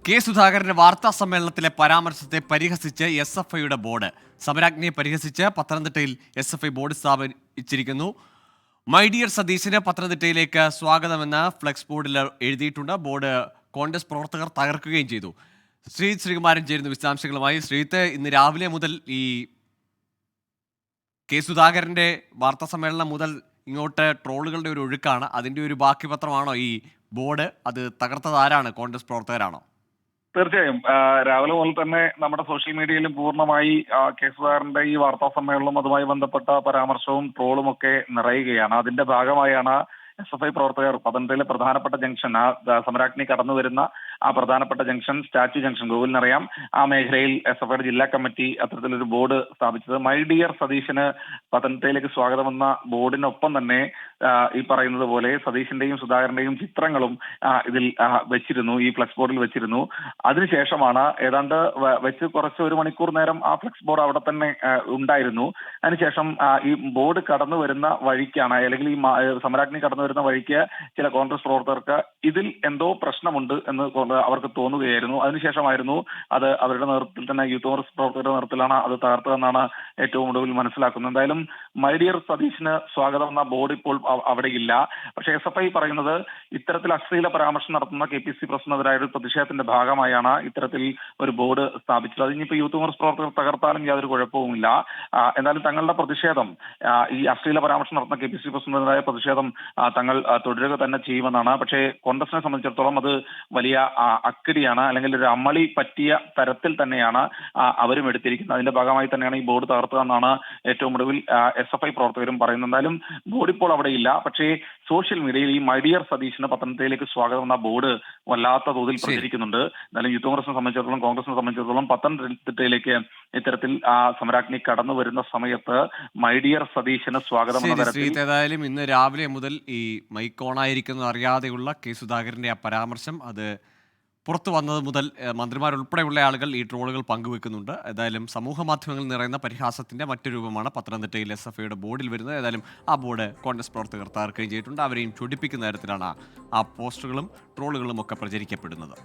K സുധാകരന്റെ വാർത്താ സമ്മേളനത്തിലെ പരാമർശത്തെ പരിഹസിച്ച് SFIയുടെ ബോർഡ്. സമരാജ്ഞിയെ പരിഹസിച്ച് പത്തനംതിട്ടയിൽ SFI ബോർഡ് സ്ഥാപിച്ചിരിക്കുന്നു. മൈ ഡിയർ സതീശന് പത്തനംതിട്ടയിലേക്ക് സ്വാഗതമെന്ന് ഫ്ലെക്സ് ബോർഡിൽ എഴുതിയിട്ടുണ്ട്. ബോർഡ് കോൺഗ്രസ് പ്രവർത്തകർ തകർക്കുകയും ചെയ്തു. ശ്രീകുമാരൻ ചേരുന്നു വിശദാംശങ്ങളുമായി. ശ്രീത്ത്, ഇന്ന് രാവിലെ മുതൽ ഈ കെ സുധാകരന്റെ വാർത്താ സമ്മേളനം മുതൽ ഇങ്ങോട്ട് ട്രോളുകളുടെ ഒരു ഒഴുക്കാണ്. അതിന്റെ ഒരു ബാക്കി പത്രമാണോ ഈ ബോർഡ്? അത് തകർത്തത് ആരാണ്? കോൺഗ്രസ് പ്രവർത്തകരാണോ? തീർച്ചയായും രാവിലെ മുതൽ തന്നെ നമ്മുടെ സോഷ്യൽ മീഡിയയിലും പൂർണ്ണമായി കെ സുധാകരന്റെ ഈ വാർത്താ സമ്മേളനവും അതുമായി ബന്ധപ്പെട്ട പരാമർശവും ട്രോളും ഒക്കെ നിറയുകയാണ്. അതിന്റെ ഭാഗമായാണ് SFI പ്രവർത്തകർ പത്തനംതിട്ടയിലെ പ്രധാനപ്പെട്ട ജംഗ്ഷൻ, സമരാഗ്നി കടന്നു വരുന്ന ആ പ്രധാനപ്പെട്ട ജംഗ്ഷൻ, സ്റ്റാച്യു ജംഗ്ഷൻ, ഗോകുലിനറിയാം, ആ മേഖലയിൽ SFIയുടെ ജില്ലാ കമ്മിറ്റി അത്തരത്തിലൊരു ബോർഡ് സ്ഥാപിച്ചത്. മൈ ഡിയർ സതീശന് പത്തനംതിട്ടയിലേക്ക് സ്വാഗതമെന്ന ബോർഡിനൊപ്പം തന്നെ ഈ പറയുന്നത് പോലെ സതീശന്റെയും സുധാകരന്റെയും ചിത്രങ്ങളും ഇതിൽ വെച്ചിരുന്നു, ഈ ഫ്ലെക്സ് ബോർഡിൽ വെച്ചിരുന്നു. അതിനുശേഷമാണ് ഏതാണ്ട് വെച്ച് കുറച്ച് ഒരു മണിക്കൂർ നേരം ആ ഫ്ലെക്സ് ബോർഡ് അവിടെ തന്നെ ഉണ്ടായിരുന്നു. അതിനുശേഷം ഈ ബോർഡ് കടന്നു വരുന്ന വഴിക്കാണ്, അല്ലെങ്കിൽ ഈ സമരാഗ്നി കടന്നു വരുന്ന വഴിക്ക് ചില കോൺഗ്രസ് പ്രവർത്തകർക്ക് ഇതിൽ എന്തോ പ്രശ്നമുണ്ട് എന്ന് അവർക്ക് തോന്നുകയായിരുന്നു. അതിനുശേഷമായിരുന്നു അത് അവരുടെ നേതൃത്വത്തിൽ തന്നെ, യൂത്ത് കോൺഗ്രസ് പ്രവർത്തകരുടെ നേതൃത്വത്തിലാണ് അത് തകർത്തതെന്നാണ് ഏറ്റവും ഒടുവിൽ മനസ്സിലാക്കുന്നത്. എന്തായാലും മൈ ഡിയർ സതീശന് സ്വാഗതം എന്ന ബോർഡ് ഇപ്പോൾ അവിടെ ഇല്ല. പക്ഷേ SFI പറയുന്നത് ഇത്തരത്തിൽ അശ്ലീല പരാമർശം നടത്തുന്ന KPC പ്രസിഡന്റിനെതിരായ ഒരു പ്രതിഷേധത്തിന്റെ ഭാഗമായാണ് ഇത്തരത്തിൽ ഒരു ബോർഡ് സ്ഥാപിച്ചത്. അതിനിപ്പോൾ യൂത്ത് കോൺഗ്രസ് പ്രവർത്തകർ തകർത്താലും യാതൊരു കുഴപ്പവുമില്ല. എന്നാലും തങ്ങളുടെ പ്രതിഷേധം, ഈ അശ്ലീല പരാമർശം നടത്തുന്ന KPC പ്രസിഡന്റിനെതിരായ പ്രതിഷേധം തങ്ങൾ തുടരുക തന്നെ ചെയ്യുമെന്നാണ്. പക്ഷേ കോൺഗ്രസിനെ സംബന്ധിച്ചിടത്തോളം അത് വലിയ അക്കടിയാണ്, അല്ലെങ്കിൽ ഒരു അമളി പറ്റിയ തരത്തിൽ തന്നെയാണ് അവരും എടുത്തിരിക്കുന്നത്. അതിന്റെ ഭാഗമായി തന്നെയാണ് ഈ ബോർഡ് തകർത്തതെന്നാണ് ഏറ്റവും ഒടുവിൽ SFI പ്രവർത്തകരും പറയുന്നത്. എന്തായാലും ബോർഡ് ഇപ്പോൾ അവിടെ ഇല്ല. പക്ഷേ സോഷ്യൽ മീഡിയയിൽ ഈ മൈ ഡിയർ സതീശന് പത്തനംതിട്ടയിലേക്ക് സ്വാഗതം എന്ന ബോർഡ് വല്ലാത്ത തോതിൽ പ്രചരിക്കുന്നുണ്ട്. എന്തായാലും യൂത്ത് കോൺഗ്രസിനെ സംബന്ധിച്ചിടത്തോളം, കോൺഗ്രസിനെ സംബന്ധിച്ചിടത്തോളം പത്തനംതിട്ടയിലേക്ക് ഇത്തരത്തിൽ സമരാഗ്നി കടന്നു വരുന്ന സമയത്ത് മൈ ഡിയർ സതീശന് സ്വാഗതം എന്ന തരത്തിൽ. ഏതായാലും ഇന്ന് രാവിലെ മുതൽ ഈ മൈക്ക് ഓണായിരിക്കുന്നത് അറിയാതെയുള്ള കെ സുധാകരന്റെ ആ പരാമർശം അത് പുറത്തു വന്നത് മുതൽ മന്ത്രിമാരുൾപ്പെടെയുള്ള ആളുകൾ ഈ ട്രോളുകൾ പങ്കുവെക്കുന്നുണ്ട്. ഏതായാലും സമൂഹ മാധ്യമങ്ങളിൽ നിറയുന്ന പരിഹാസത്തിന്റെ മറ്റൊരു രൂപമാണ് പത്തനംതിട്ടയിൽ SFIയുടെ ബോർഡിൽ വരുന്നത്. ഏതായാലും ആ ബോർഡ് കോൺഗ്രസ് പ്രവർത്തകർ തകർക്കുകയും ചെയ്തിട്ടുണ്ട്. അവരെയും ചൊടിപ്പിക്കുന്ന തരത്തിലാണ് ആ പോസ്റ്ററുകളും ട്രോളുകളും ഒക്കെ പ്രചരിക്കപ്പെടുന്നത്.